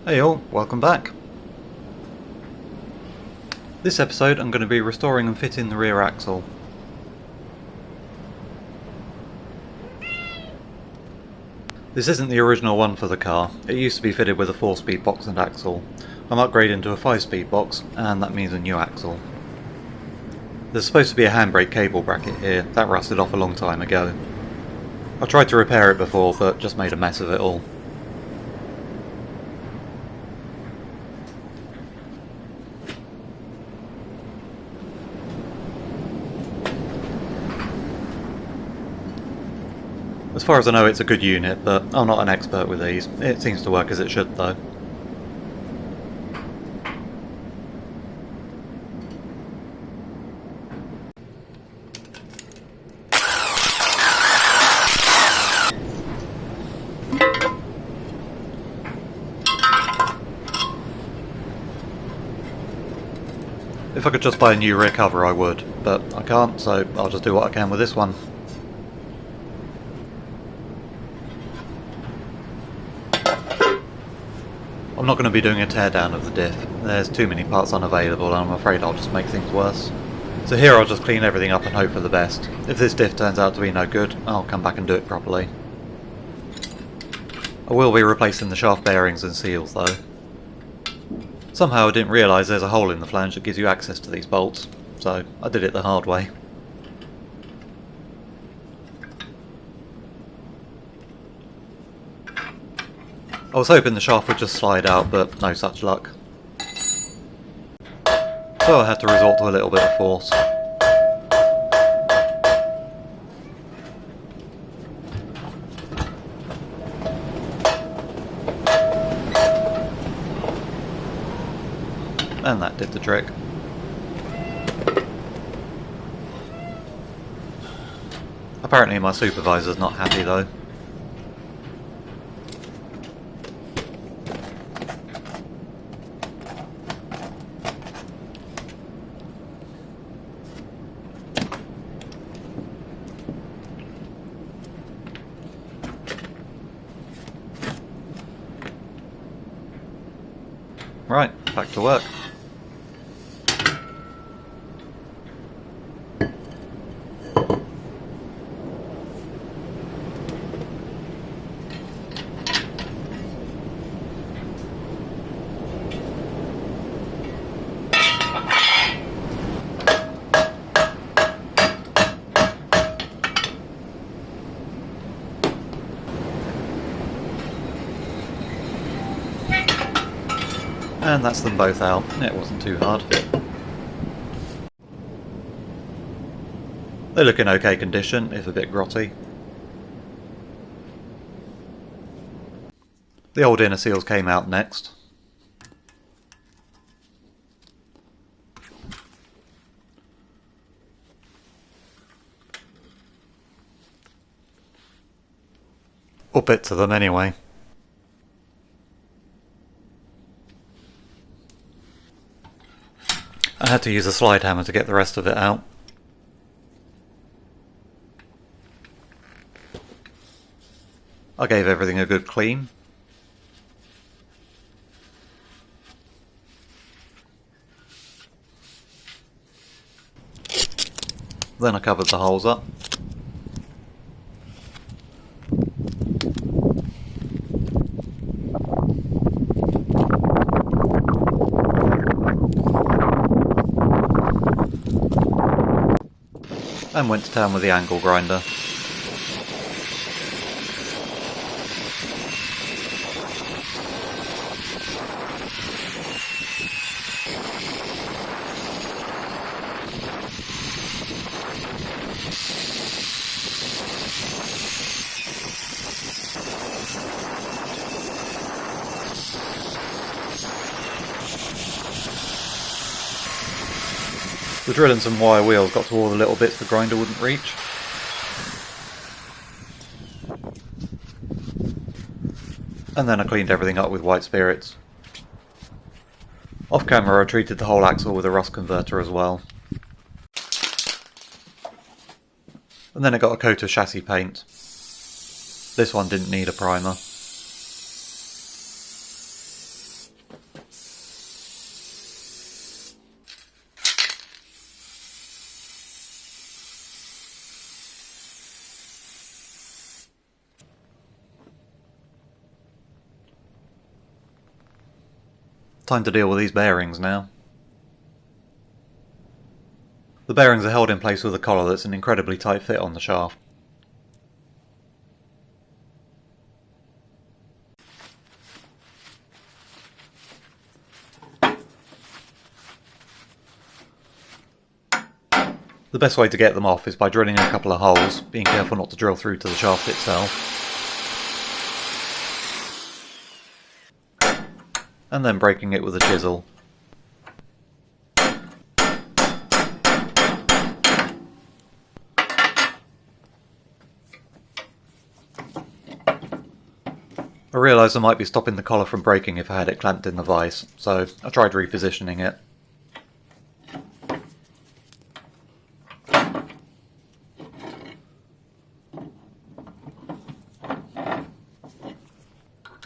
Hey all, welcome back. This episode I'm going to be restoring and fitting the rear axle. This isn't the original one for the car. It used to be fitted with a 4-speed box and axle. I'm upgrading to a 5-speed box, and that means a new axle. There's supposed to be a handbrake cable bracket here. That rusted off a long time ago. I tried to repair it before, but just made a mess of it all. As far as I know, it's a good unit, but I'm not an expert with these. It seems to work as it should, though. If I could just buy a new rear cover, I would, but I can't, so I'll just do what I can with this one. I'm not going to be doing a teardown of the diff. There's too many parts unavailable and I'm afraid I'll just make things worse. So here I'll just clean everything up and hope for the best. If this diff turns out to be no good, I'll come back and do it properly. I will be replacing the shaft bearings and seals though. Somehow I didn't realise there's a hole in the flange that gives you access to these bolts, so I did it the hard way. I was hoping the shaft would just slide out, but no such luck. So I had to resort to a little bit of force. And that did the trick. Apparently my supervisor's not happy though. Right, back to work. And that's them both out. It wasn't too hard. They look in okay condition, if a bit grotty. The old inner seals came out next. Or bits of them anyway. I had to use a slide hammer to get the rest of it out. I gave everything a good clean. Then I covered the holes up. And went to town with the angle grinder. The drill and some wire wheels got to all the little bits the grinder wouldn't reach. And then I cleaned everything up with white spirits. Off camera I treated the whole axle with a rust converter as well. And then I got a coat of chassis paint. This one didn't need a primer. Time to deal with these bearings now. The bearings are held in place with a collar that's an incredibly tight fit on the shaft. The best way to get them off is by drilling a couple of holes, being careful not to drill through to the shaft itself. And then breaking it with a chisel. I realised I might be stopping the collar from breaking if I had it clamped in the vise, so I tried repositioning it.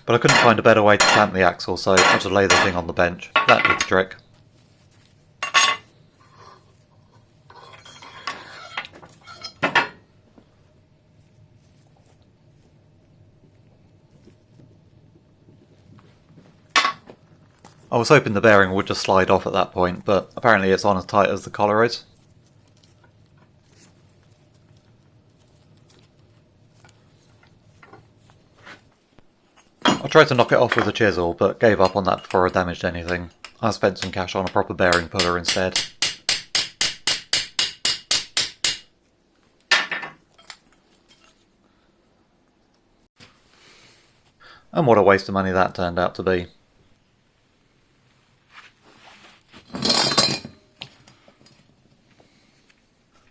But I couldn't find a better way to clamp the axle, so I just lay the thing on the bench. That did the trick. I was hoping the bearing would just slide off at that point, but apparently it's on as tight as the collar is. I tried to knock it off with a chisel, but gave up on that before I damaged anything. I spent some cash on a proper bearing puller instead. And what a waste of money that turned out to be.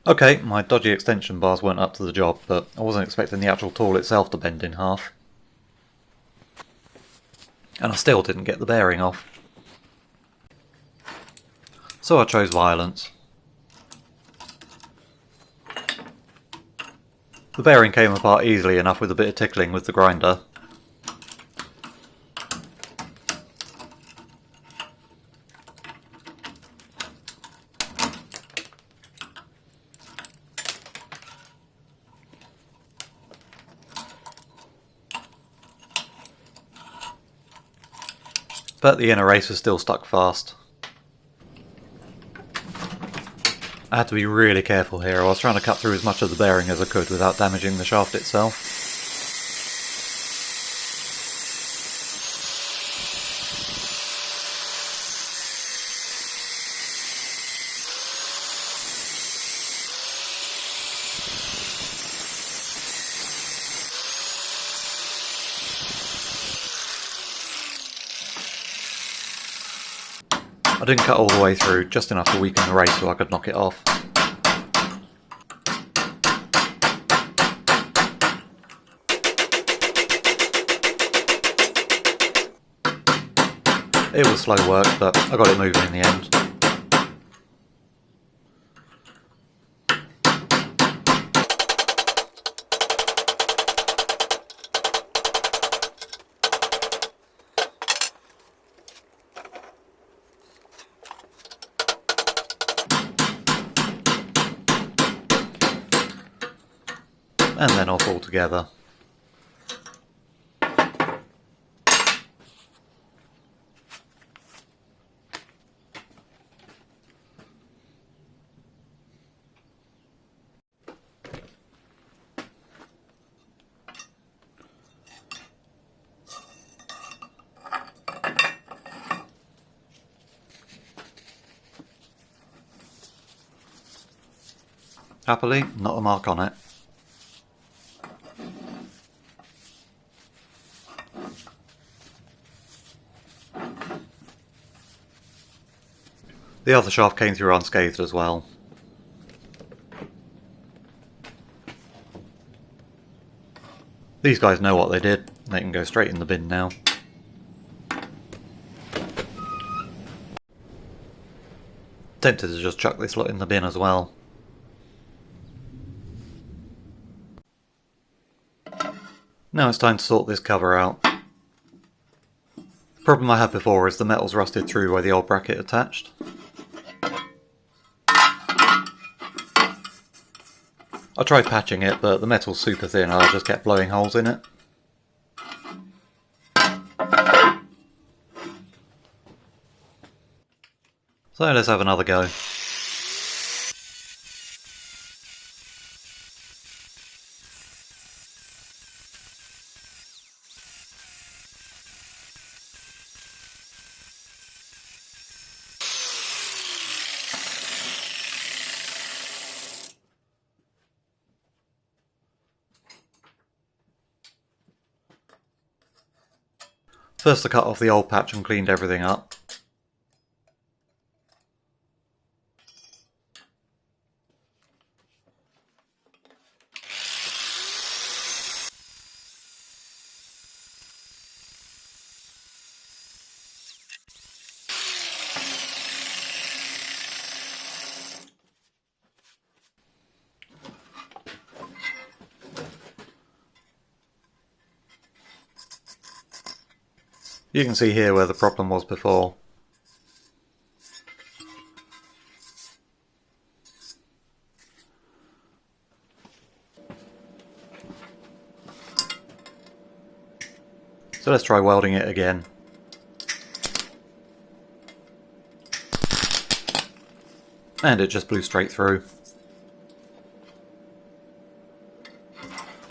Okay, my dodgy extension bars weren't up to the job, but I wasn't expecting the actual tool itself to bend in half. And I still didn't get the bearing off. So I chose violence. The bearing came apart easily enough with a bit of tickling with the grinder. But the inner race was still stuck fast. I had to be really careful here. I was trying to cut through as much of the bearing as I could without damaging the shaft itself. I didn't cut all the way through, just enough to weaken the race so I could knock it off. It was slow work, but I got it moving in the end. And then off altogether. Happily, not a mark on it. The other shaft came through unscathed as well. These guys know what they did. They can go straight in the bin now. Tempted to just chuck this lot in the bin as well. Now it's time to sort this cover out. The problem I had before is the metal's rusted through where the old bracket attached. I tried patching it, but the metal's super thin and I just kept blowing holes in it. So let's have another go. First I cut off the old patch and cleaned everything up. You can see here where the problem was before. So let's try welding it again. And it just blew straight through.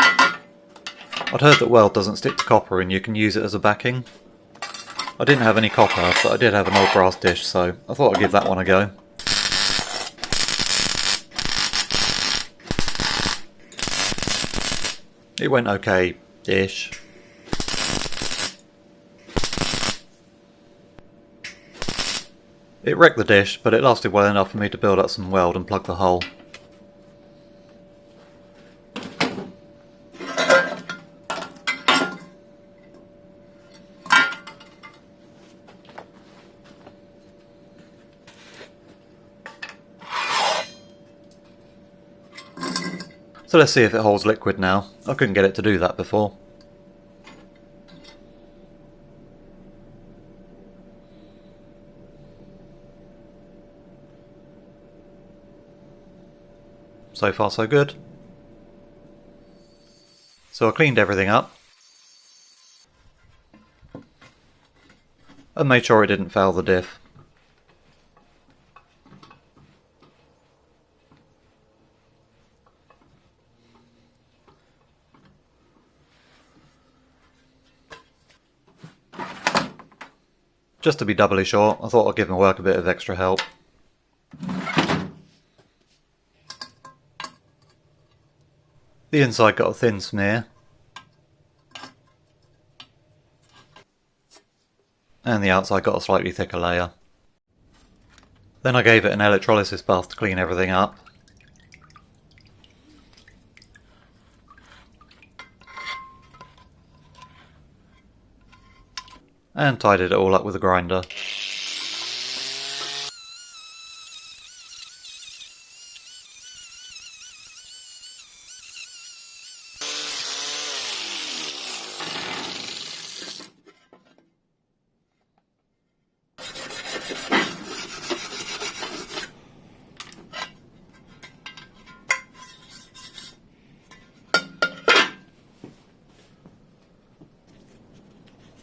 I'd heard that weld doesn't stick to copper and you can use it as a backing. I didn't have any copper, but I did have an old brass dish, so I thought I'd give that one a go. It went okay-ish. It wrecked the dish, but it lasted well enough for me to build up some weld and plug the hole. So let's see if it holds liquid now. I couldn't get it to do that before. So far so good. So I cleaned everything up. And made sure it didn't foul the diff. Just to be doubly sure, I thought I'd give my work a bit of extra help. The inside got a thin smear. And the outside got a slightly thicker layer. Then I gave it an electrolysis bath to clean everything up. And tidied it all up with a grinder.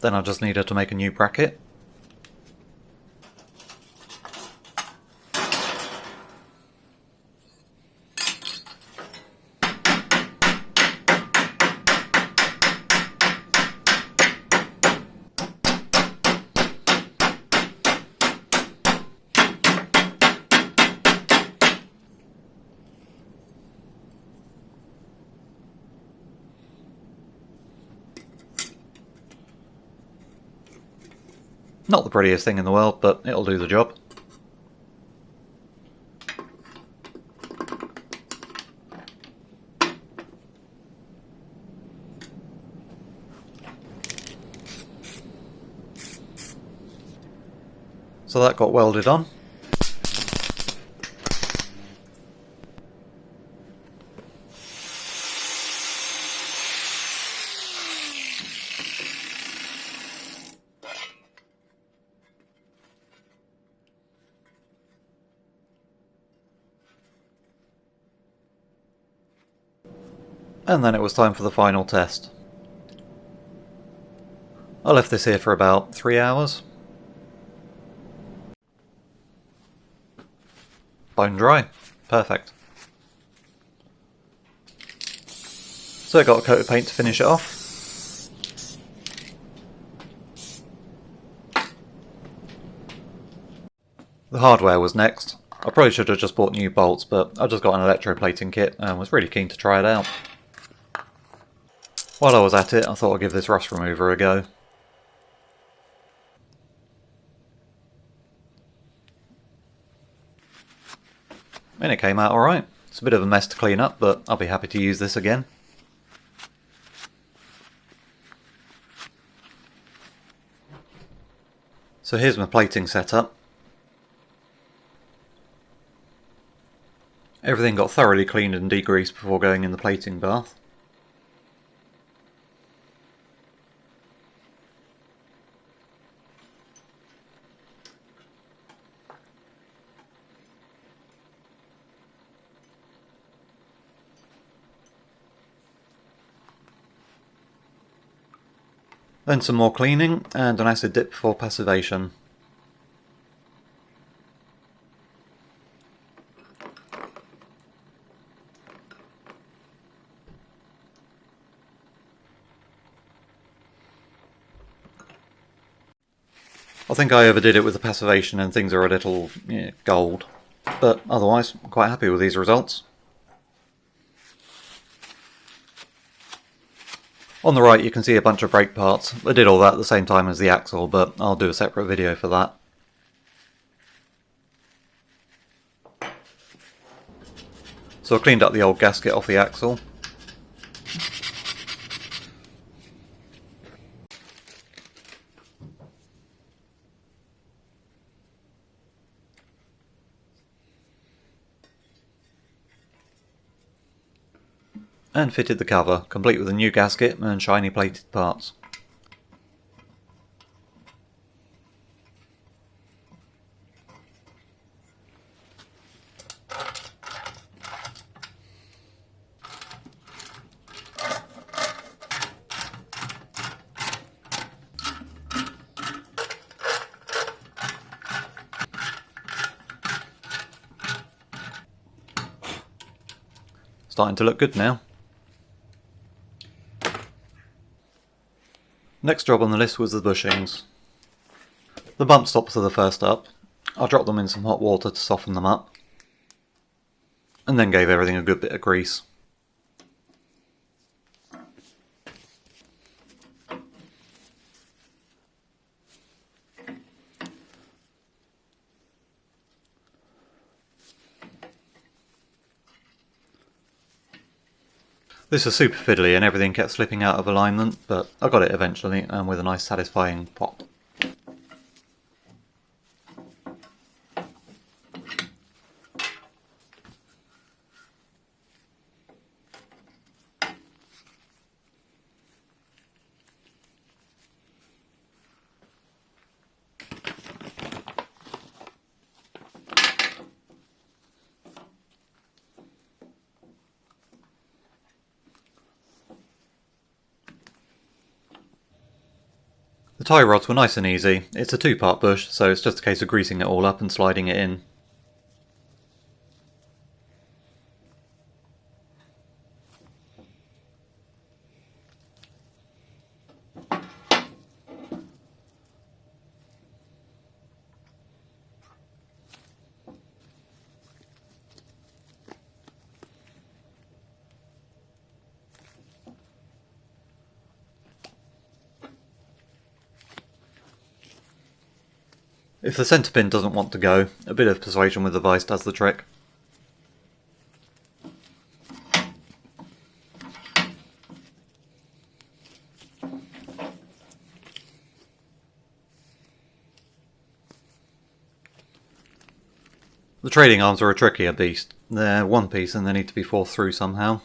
Then I just needed to make a new bracket. Not the prettiest thing in the world, but it'll do the job. So that got welded on. And then it was time for the final test. I left this here for about 3 hours. Bone dry. Perfect. So I got a coat of paint to finish it off. The hardware was next. I probably should have just bought new bolts, but I just got an electroplating kit and was really keen to try it out. While I was at it, I thought I'd give this rust remover a go. And it came out alright. It's a bit of a mess to clean up, but I'll be happy to use this again. So here's my plating setup. Everything got thoroughly cleaned and degreased before going in the plating bath. Then some more cleaning and an acid dip before passivation. I think I overdid it with the passivation and things are a little gold, but otherwise I'm quite happy with these results. On the right you can see a bunch of brake parts. I did all that at the same time as the axle, but I'll do a separate video for that. So I cleaned up the old gasket off the axle. And fitted the cover, complete with a new gasket and shiny plated parts. Starting to look good now. Next job on the list was the bushings. The bump stops are the first up. I dropped them in some hot water to soften them up, and then gave everything a good bit of grease. This was super fiddly and everything kept slipping out of alignment, but I got it eventually and with a nice satisfying pop. The tie rods were nice and easy. It's a two-part bush, so it's just a case of greasing it all up and sliding it in. If the centre pin doesn't want to go, a bit of persuasion with the vice does the trick. The trading arms are a trickier beast. They're one piece and they need to be forced through somehow.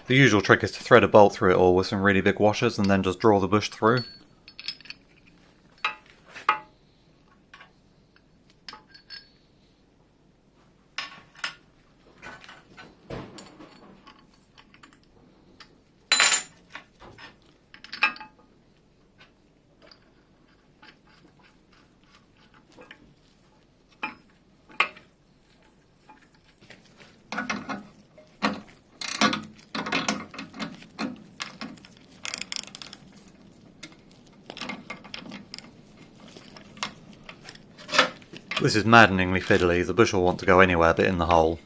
The usual trick is to thread a bolt through it all with some really big washers and then just draw the bush through. This is maddeningly fiddly, the bush will want to go anywhere but in the hole.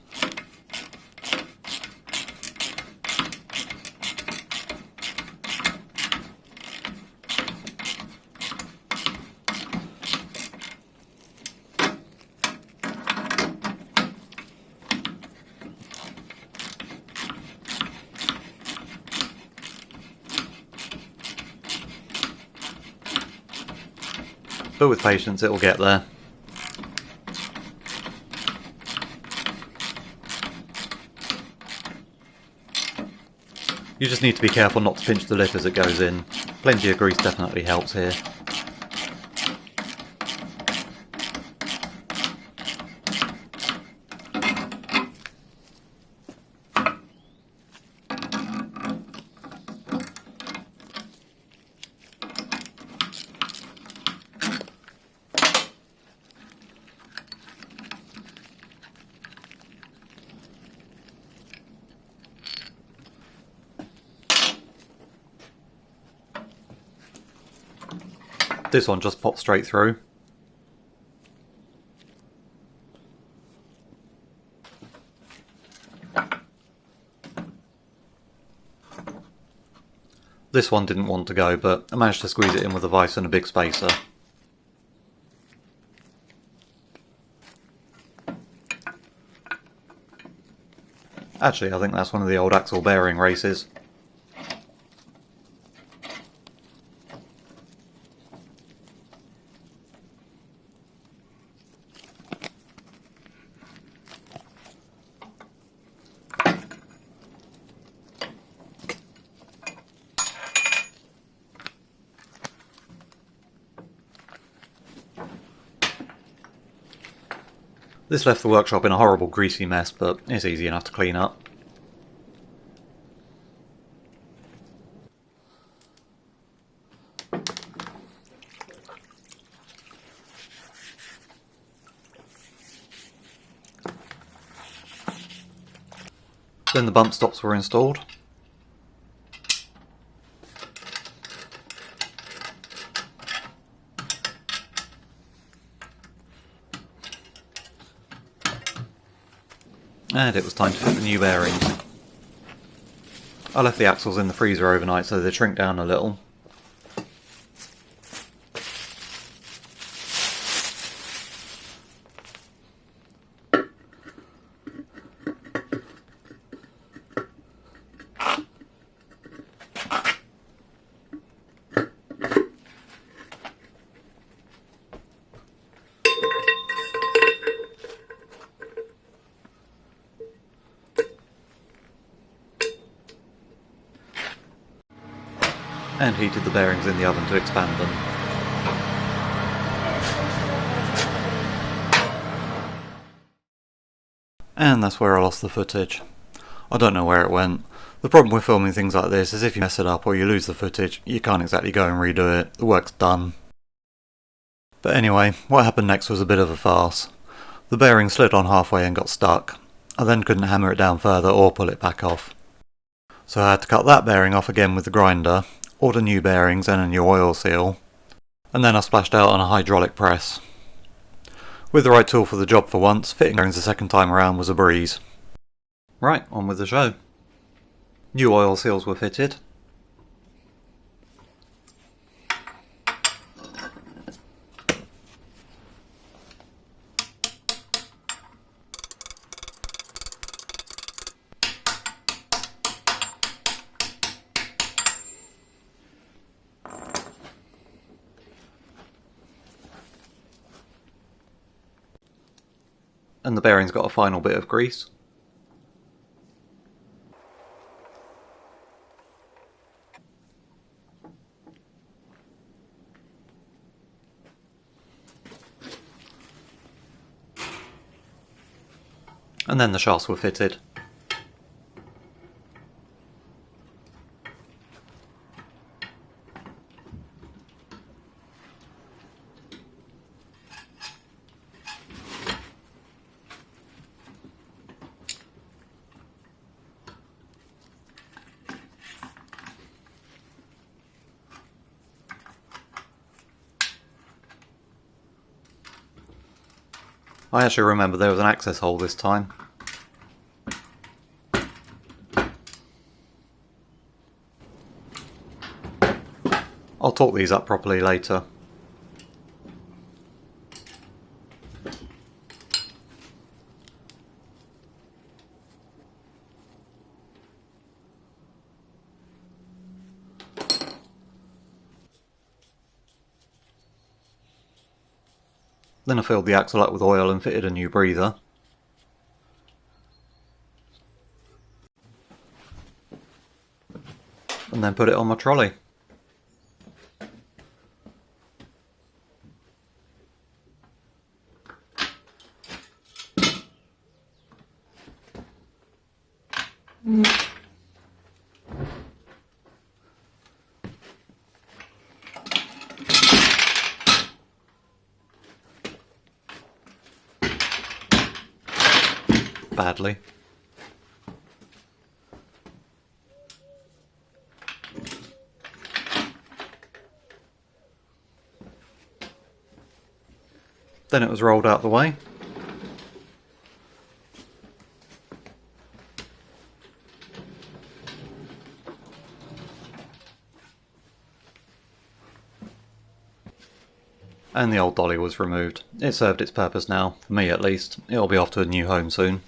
But with patience it will get there. You just need to be careful not to pinch the lip as it goes in. Plenty of grease definitely helps here. This one just pops straight through. This one didn't want to go, but I managed to squeeze it in with a vice and a big spacer. Actually, I think that's one of the old axle bearing races. This left the workshop in a horrible greasy mess, but it's easy enough to clean up. Then the bump stops were installed. And it was time to fit the new bearings. I left the axles in the freezer overnight so they shrink down a little. And heated the bearings in the oven to expand them. And that's where I lost the footage. I don't know where it went. The problem with filming things like this is if you mess it up or you lose the footage, you can't exactly go and redo it. The work's done. But anyway, what happened next was a bit of a farce. The bearing slid on halfway and got stuck. I then couldn't hammer it down further or pull it back off. So I had to cut that bearing off again with the grinder, order new bearings and a new oil seal, and then I splashed out on a hydraulic press. With the right tool for the job for once, fitting bearings the second time around was a breeze. Right, on with the show. New oil seals were fitted. And the bearing's got a final bit of grease. And then the shafts were fitted. I actually remember there was an access hole this time. I'll torque these up properly later. Then I filled the axle up with oil and fitted a new breather. And then put it on my trolley. Badly. Then it was rolled out the way. And the old dolly was removed. It served its purpose now, for me at least. It'll be off to a new home soon.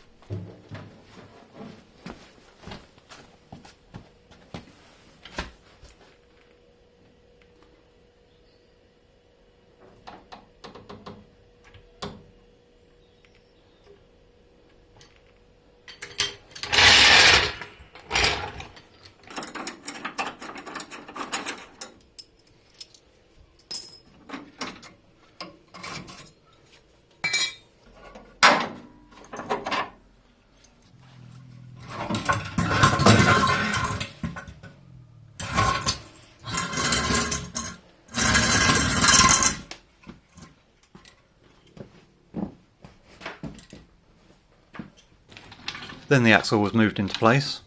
Then the axle was moved into place.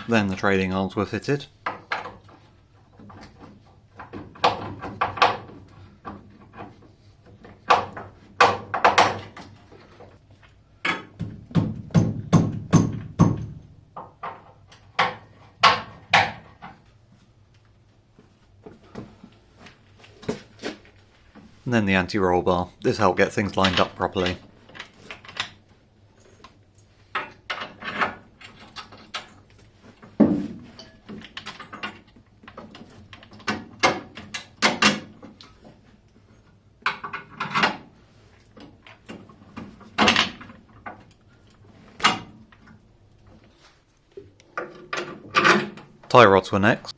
Then the trailing arms were fitted. And then the anti-roll bar. This helped get things lined up properly. Tie rods were next.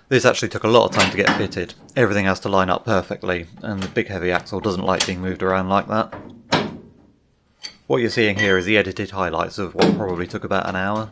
This actually took a lot of time to get fitted. Everything has to line up perfectly, and the big heavy axle doesn't like being moved around like that. What you're seeing here is the edited highlights of what probably took about an hour.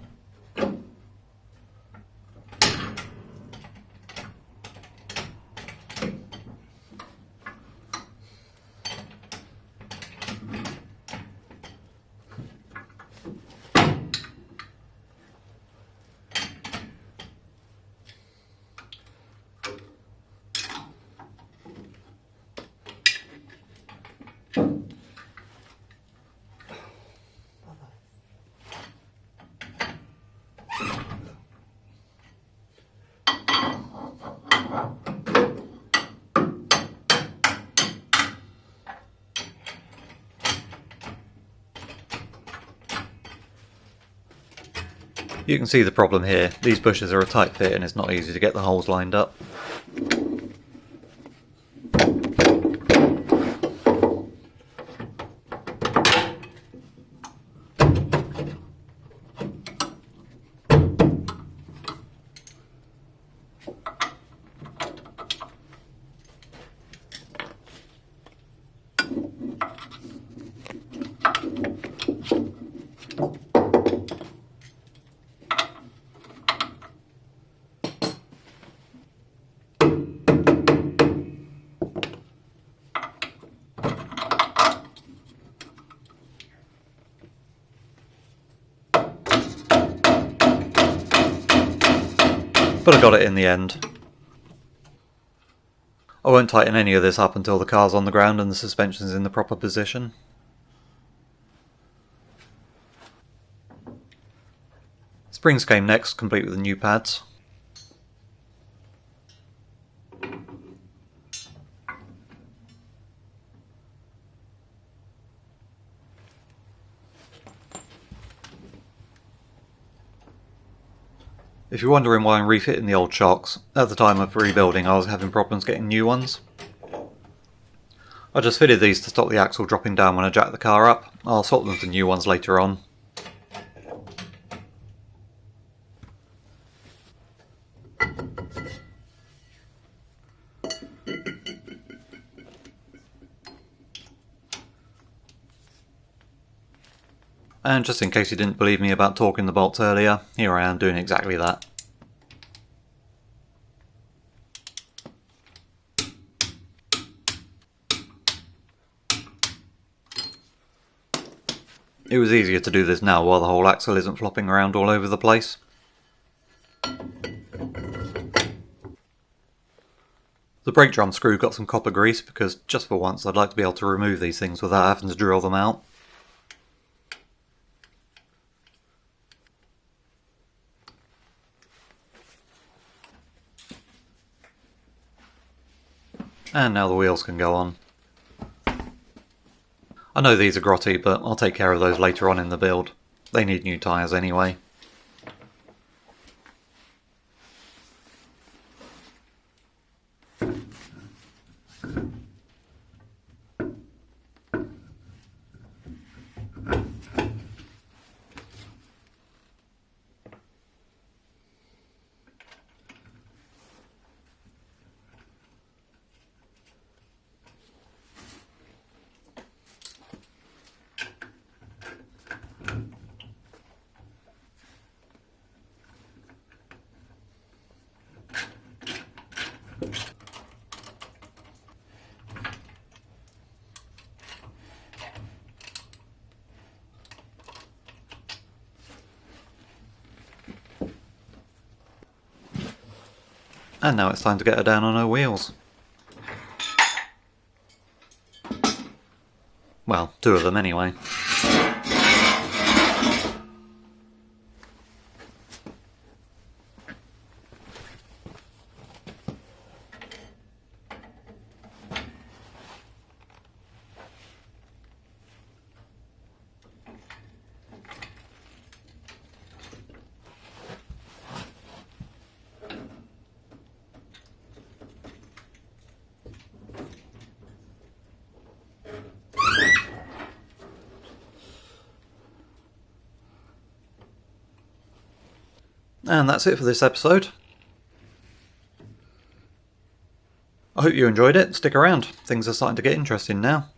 You can see the problem here. These bushes are a tight fit and it's not easy to get the holes lined up. but I got it in the end. I won't tighten any of this up until the car's on the ground and the suspension's in the proper position. Springs came next, complete with the new pads. If you're wondering why I'm refitting the old shocks, at the time of rebuilding I was having problems getting new ones. I just fitted these to stop the axle dropping down when I jack the car up. I'll swap them for new ones later on. And just in case you didn't believe me about torquing the bolts earlier, here I am doing exactly that. It was easier to do this now while the whole axle isn't flopping around all over the place. The brake drum screw got some copper grease because just for once I'd like to be able to remove these things without having to drill them out. And now the wheels can go on. I know these are grotty, but I'll take care of those later on in the build. They need new tyres anyway. And now it's time to get her down on her wheels. Well, two of them anyway. And that's it for this episode. I hope you enjoyed it. Stick around. Things are starting to get interesting now.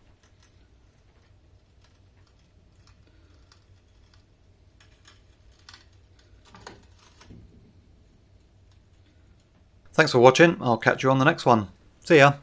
Thanks for watching. I'll catch you on the next one. See ya.